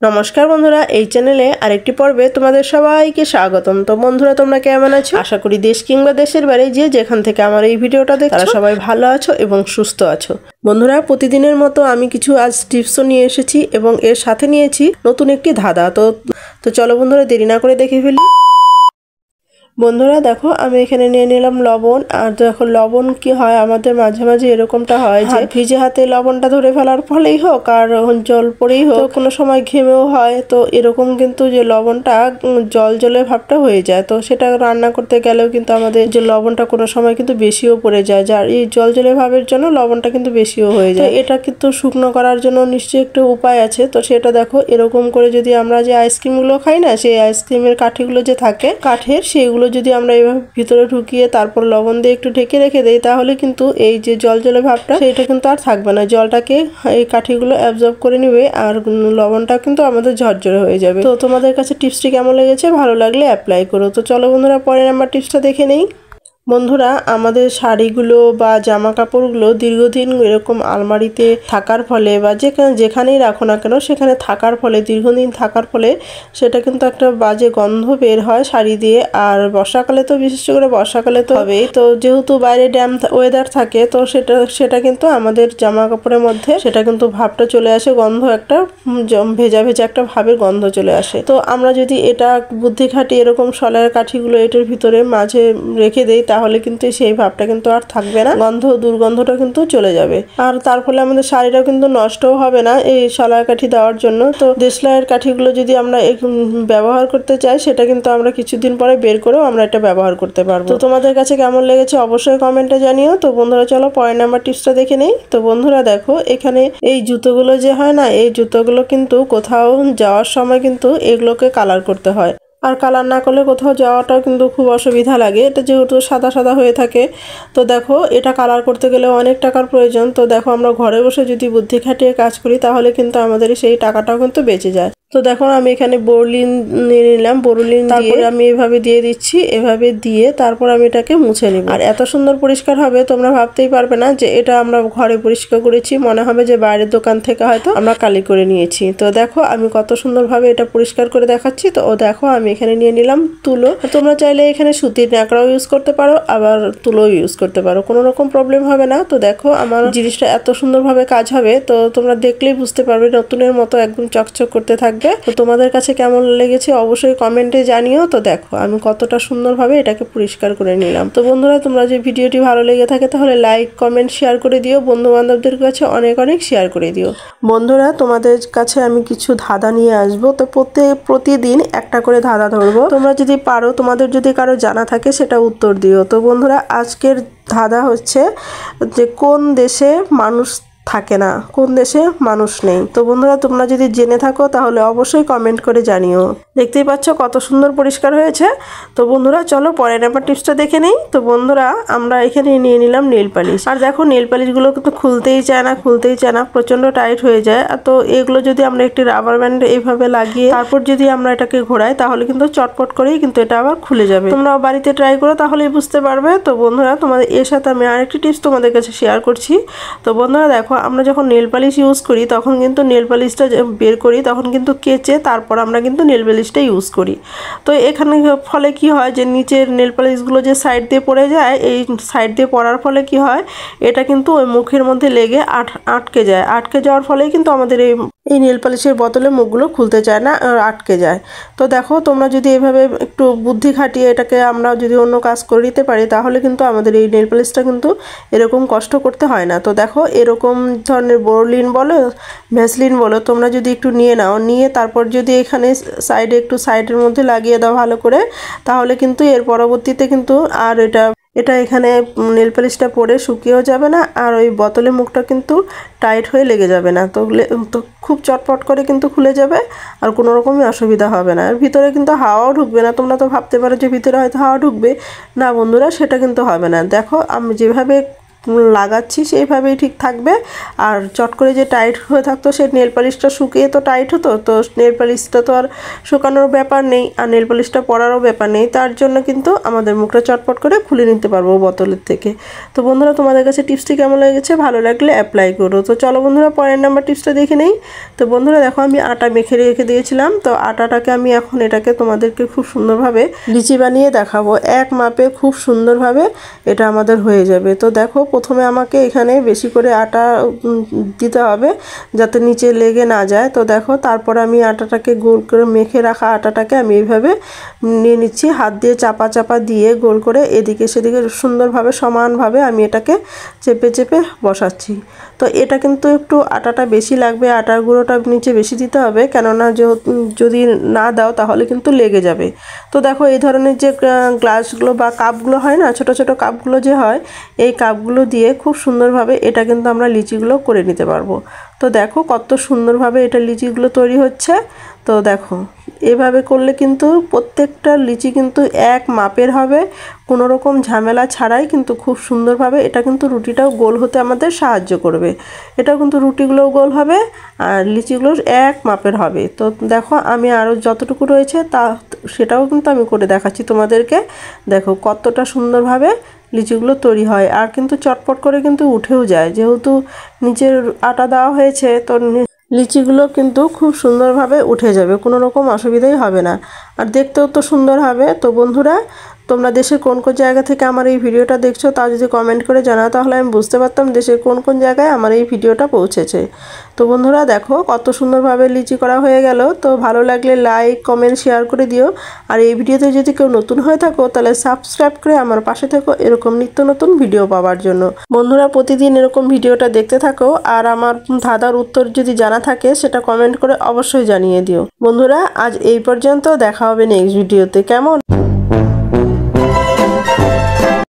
নমস্কার বন্ধুরা, এই চ্যানেলে আরেকটি পর্বে তোমাদের সবাইকে স্বাগতম। তো বন্ধুরা, তোমরা কেমন আছো? আশা করি দেশ কিংবা দেশের বাইরে যে যেখান থেকে আমার এই ভিডিওটা দেখছো তারা সবাই ভালো আছো এবং সুস্থ আছো। বন্ধুরা, প্রতিদিনের মতো আমি কিছু আজ টিপসও নিয়ে এসেছি এবং এর সাথে নিয়েছি নতুন একটি ধাঁধা। তো চলো বন্ধুরা, দেরি না করে দেখে ফেলি। বন্ধুরা দেখো, আমি এখানে নিয়ে নিলাম লবণ। আর দেখো, লবণ কি হয়, আমাদের মাঝে মাঝে এরকমটা হয় যে ভিজে হাতে লবণটা ধরে ফেলার ফলেই হোক আর জল পড়েই হোক, কোনো সময় ঘেমেও হয়, তো এরকম কিন্তু যে লবণটা জল জলের ভাবটা হয়ে যায়। তো সেটা রান্না করতে গেলেও কিন্তু আমাদের যে লবণটা কোনো সময় কিন্তু বেশিও পড়ে যায়, যার এই জল জলের ভাবের জন্য লবণটা কিন্তু বেশিও হয়ে যায়। এটা কিন্তু শুকনো করার জন্য নিশ্চয়ই একটু উপায় আছে। তো সেটা দেখো, এরকম করে যদি আমরা যে আইসক্রিমগুলো খাই না, সেই আইসক্রিমের কাঠিগুলো যে থাকে কাঠের, সেগুলো যদি আমরা এইভাবে ভিতরে ঢুকিয়ে তারপর লবণ দিয়ে একটু ঢেকে রেখে দেই, তাহলে কিন্তু এই যে জল জলে ভাবটা সেটা কিন্তু আর থাকবে না। জলটাকে এই কাঠিগুলো অ্যাবজর্ব করে নেবে আর লবণটা কিন্তু আমাদের ঝরঝরে হয়ে যাবে। তো তোমাদের কাছে টিপসটি কেমন লেগেছে? ভালো লাগলে অ্যাপ্লাই করো। তো চলো বন্ধুরা, পরের নাম্বার টিপসটা দেখে নেই। বন্ধুরা, আমাদের শাড়িগুলো বা জামা কাপড়গুলো দীর্ঘদিন এরকম আলমারিতে থাকার ফলে বা যেখানেই রাখো না কেন, সেখানে থাকার ফলে, দীর্ঘদিন থাকার ফলে সেটা কিন্তু একটা বাজে গন্ধ বের হয় শাড়ি দিয়ে। আর বর্ষাকালে তো বিশেষ করে বর্ষাকালে তো হবেই। তো যেহেতু বাইরে ওয়েদার থাকে, তো সেটা কিন্তু আমাদের জামা কাপড়ের মধ্যে সেটা কিন্তু ভাবটা চলে আসে, গন্ধ একটা ভেজা ভেজা একটা ভাবের গন্ধ চলে আসে। তো আমরা যদি এটা বুদ্ধি খাটিয়ে এরকম শলার কাঠিগুলো এটার ভিতরে মাঝে রেখে দেই, তাহলে কিন্তু সেই ভাবটা কিন্তু আর থাকবে না, দুর্গন্ধটা কিন্তু চলে যাবে। আর তার ফলে আমাদের শাড়িটাও কিন্তু নষ্টও হবে না এই শলার কাঠি দেওয়ার জন্য। তো দেশলাইয়ের কাঠিগুলো যদি আমরা ব্যবহার করতে চাই, সেটা কিন্তু আমরা কিছুদিন পরে বের করেও আমরা এটা ব্যবহার করতে পারবো। তো তোমাদের কাছে কেমন লেগেছে অবশ্যই কমেন্টে জানিও। তো বন্ধুরা, চলো পরের নাম্বার টিপসটা দেখে নেই। তো বন্ধুরা দেখো, এখানে এই জুতোগুলো যে হয় না, এই জুতোগুলো কিন্তু কোথাও যাওয়ার সময় কিন্তু এগুলোকে কালার করতে হয়। আর কালার না করলে কোথাও যাওয়াটাও কিন্তু খুব অসুবিধা লাগে, এটা যেহেতু সাদা সাদা হয়ে থাকে। তো দেখো, এটা কালার করতে গেলে অনেক টাকার প্রয়োজন। তো দেখো, আমরা ঘরে বসে যদি বুদ্ধি খাটিয়ে কাজ করি, তাহলে কিন্তু আমাদের সেই টাকাটাও কিন্তু বেঁচে যায়। তো দেখো, আমি এখানে বোরলিন নিয়ে নিলাম। বোরলিন তারপরে আমি এভাবে দিয়ে দিচ্ছি, এভাবে দিয়ে তারপর আমি এটাকে মুছে নিব। আর এত সুন্দর পরিষ্কার হবে, তোমরা ভাবতেই পারবে না যে এটা আমরা ঘরে পরিষ্কার করেছি। মনে হবে যে বাইরের দোকান থেকে হয়তো আমরা কালি করে নিয়েছি। তো দেখো, আমি কত সুন্দরভাবে এটা পরিষ্কার করে দেখাচ্ছি। তো দেখো, আমি এখানে নিয়ে নিলাম তুলো। তোমরা চাইলে এখানে সুতির ন্যাকড়াও ইউজ করতে পারো, আবার তুলো ইউজ করতে পারো, কোনো রকম প্রবলেম হবে না। তো দেখো, আমার জিনিসটা এত সুন্দরভাবে কাজ হবে, তো তোমরা দেখলেই বুঝতে পারবে নতুনের মতো একদম চকচক করতে থাকবে। তো তোমাদের কাছে কেমন লেগেছে অবশ্যই কমেন্টে জানিও। তো দেখো, আমি কতটা সুন্দরভাবে এটাকে পরিষ্কার করে নিলাম। তো বন্ধুরা, তোমরা যে ভিডিওটি ভালো লেগে থাকে তাহলে লাইক কমেন্ট শেয়ার করে দিও, বন্ধু বান্ধবদের কাছে অনেক অনেক শেয়ার করে দিও। বন্ধুরা, তোমাদের কাছে আমি কিছু ধাঁধা নিয়ে আসবো। তো প্রতিদিন একটা করে ধাঁধা ধরবো। তোমরা যদি পারো, তোমাদের যদি কারো জানা থাকে, সেটা উত্তর দিও। তো বন্ধুরা, আজকের ধাঁধা হচ্ছে যে কোন দেশে মানুষ থাকে না, কোন দেশে মানুষ নেই। তো বন্ধুরা, তোমরা যদি জেনে থাকো তাহলে অবশ্যই কমেন্ট করে জানিও। দেখতেই পাচ্ছ কত সুন্দর পরিষ্কার হয়েছে। তো বন্ধুরা, চলো পরের নাম্বার টিপসটা দেখে নেই। তো বন্ধুরা, আমরা এখানে নিয়ে নিলাম নেল পালিশ। আর দেখো, নেল পালিশগুলো কিন্তু খুলতেই চায় না, প্রচন্ড টাইট হয়ে যায়। তো এগুলো যদি আমরা একটি রাবার ব্যান্ড এইভাবে লাগিয়ে তারপর যদি আমরা এটাকে ঘোরাই, তাহলে কিন্তু চটপট করেই কিন্তু এটা আবার খুলে যাবে। তোমরা বাড়িতে ট্রাই করো, তাহলেই বুঝতে পারবে। তো বন্ধুরা, তোমাদের এর সাথে আমি আরেকটি টিপস তোমাদের কাছে শেয়ার করছি। তো বন্ধুরা দেখো, আমরা যখন নেল পালিশ ইউজ করি, তখন কিন্তু নেল পালিশটা বের করি, তখন কিন্তু কেচে তারপর আমরা কিন্তু নেল পালিশটা ইউজ করি। তো এখানে ফলে কি হয়, যে নিচের নেল পালিশগুলো যে সাইড দিয়ে পড়ে যায়, এই সাইড দিয়ে পড়ার ফলে কি হয়, এটা কিন্তু ওই মুখের মধ্যে লেগে আটকে যায়। আটকে যাওয়ার ফলেই কিন্তু আমাদের এই নেল পালিশের বোতলে মুখগুলো খুলতে চায় না, আটকে যায়। তো দেখো, তোমরা যদি এভাবে একটু বুদ্ধি খাটিয়ে এটাকে আমরা যদি অন্য কাজ করে দিতে পারি, তাহলে কিন্তু আমাদের এই নেল পালিশটা কিন্তু এরকম কষ্ট করতে হয় না। তো দেখো, এরকম ধরনের বোরলিন বলো, ভ্যাসলিন বলো, তোমরা যদি একটু নিয়ে নাও, নিয়ে তারপর যদি এখানে সাইডের মধ্যে লাগিয়ে দাও ভালো করে, তাহলে কিন্তু এর পরবর্তীতে কিন্তু আর এটা এখানে নেল পালিশটা পরে শুকিয়েও যাবে না, আর ওই বোতলের মুখটা কিন্তু টাইট হয়ে লেগে যাবে না। তো খুব চটপট করে কিন্তু খুলে যাবে, আর কোনো রকমই অসুবিধা হবে না। আর ভিতরে কিন্তু হাওয়াও ঢুকবে না। তোমরা তো ভাবতে পারো যে ভিতরে হয়তো হাওয়া ঢুকবে, না বন্ধুরা, সেটা কিন্তু হবে না। দেখো, আমি যেভাবে লাগাচ্ছি সেইভাবেই ঠিক থাকবে। আর চট করে যে টাইট হয়ে থাকতো সে নেল পালিশটা শুকিয়ে তো টাইট হতো, তো নেল পালিশটা তো আর শুকানোর ব্যাপার নেই আর নেল পালিশটা পরারও ব্যাপার নেই, তার জন্য কিন্তু আমাদের মুখটা চটপট করে খুলে নিতে পারবো বোতলের থেকে। তো বন্ধুরা তোমাদের কাছে টিপসটি কেমন লেগেছে, ভালো লাগলে অ্যাপ্লাই করো। তো চলো বন্ধুরা পরের নাম্বার টিপসটা দেখে নেই। তো বন্ধুরা দেখো আমি আটা মেখে রেখে দিয়েছিলাম, তো আটাটাকে আমি এখন এটাকে তোমাদেরকে খুব সুন্দরভাবে লিচি বানিয়ে দেখাবো। এক মাপে খুব সুন্দরভাবে এটা আমাদের হয়ে যাবে। তো দেখো প্রথমে আমাকে এখানে বেশি করে আটা দিতে হবে যাতে নিচে লেগে না যায়। তো দেখো তারপর আমি আটাটাকে গোল করে মেখে রাখা আটাটাকে আমি এইভাবে নিয়ে নিচ্ছি, হাত দিয়ে চাপা চাপা দিয়ে গোল করে এদিকে সেদিকে সুন্দরভাবে সমানভাবে আমি এটাকে চেপে চেপে বসাচ্ছি। তো এটা কিন্তু একটু আটাটা বেশি লাগবে, আটার গুঁড়োটা নিচে বেশি দিতে হবে, কেননা যদি না দাও তাহলে কিন্তু লেগে যাবে। তো দেখো এই ধরনের যে গ্লাসগুলো বা কাপগুলো হয় না, ছোট ছোট কাপগুলো যে হয়, এই কাপগুলো দিয়ে খুব সুন্দরভাবে এটা কিন্তু আমরা লিচিগুলো করে নিতে পারবো। তো দেখো কত সুন্দরভাবে এটা লিচিগুলো তৈরি হচ্ছে। তো দেখো এভাবে করলে কিন্তু প্রত্যেকটা লিচি কিন্তু এক মাপের হবে, কোনো রকম ঝামেলা ছাড়াই কিন্তু খুব সুন্দরভাবে এটা কিন্তু রুটিটাও গোল হতে আমাদের সাহায্য করবে। এটাও কিন্তু রুটিগুলোও গোল হবে আর লিচিগুলো এক মাপের হবে। তো দেখো আমি আরও যতটুকু রয়েছে সেটাও কিন্তু আমি করে দেখাচ্ছি তোমাদেরকে। দেখো কতটা সুন্দরভাবে লিচিগুলো তৈরি হয় আর কিন্তু চটপট করে কিন্তু উঠেও যায়, যেহেতু নিচের আটা দেওয়া হয়েছে তো লিচিগুলো কিন্তু খুব সুন্দরভাবে উঠে যাবে, কোনো রকম অসুবিধাই হবে না আর দেখতেও তো সুন্দর হবে। তো বন্ধুরা তোমরা দেশের কোন কোন জায়গা থেকে আমার এই ভিডিওটা দেখছো তা যদি কমেন্ট করে জানাও তাহলে আমি বুঝতে পারতাম দেশের কোন কোন জায়গায় আমার এই ভিডিওটা পৌঁছেছে। তো বন্ধুরা দেখো কত সুন্দরভাবে লিচি করা হয়ে গেল। তো ভালো লাগলে লাইক কমেন্ট শেয়ার করে দিও আর এই ভিডিওতে যদি কেউ নতুন হয়ে থাকো তাহলে সাবস্ক্রাইব করে আমার পাশে থেকো এরকম নিত্য নতুন ভিডিও পাওয়ার জন্য। বন্ধুরা প্রতিদিন এরকম ভিডিওটা দেখতে থাকো আর আমার ধাঁধার উত্তর যদি জানা থাকে সেটা কমেন্ট করে অবশ্যই জানিয়ে দিও। বন্ধুরা আজ এই পর্যন্ত, দেখা হবে নেক্সট ভিডিওতে। কেমন?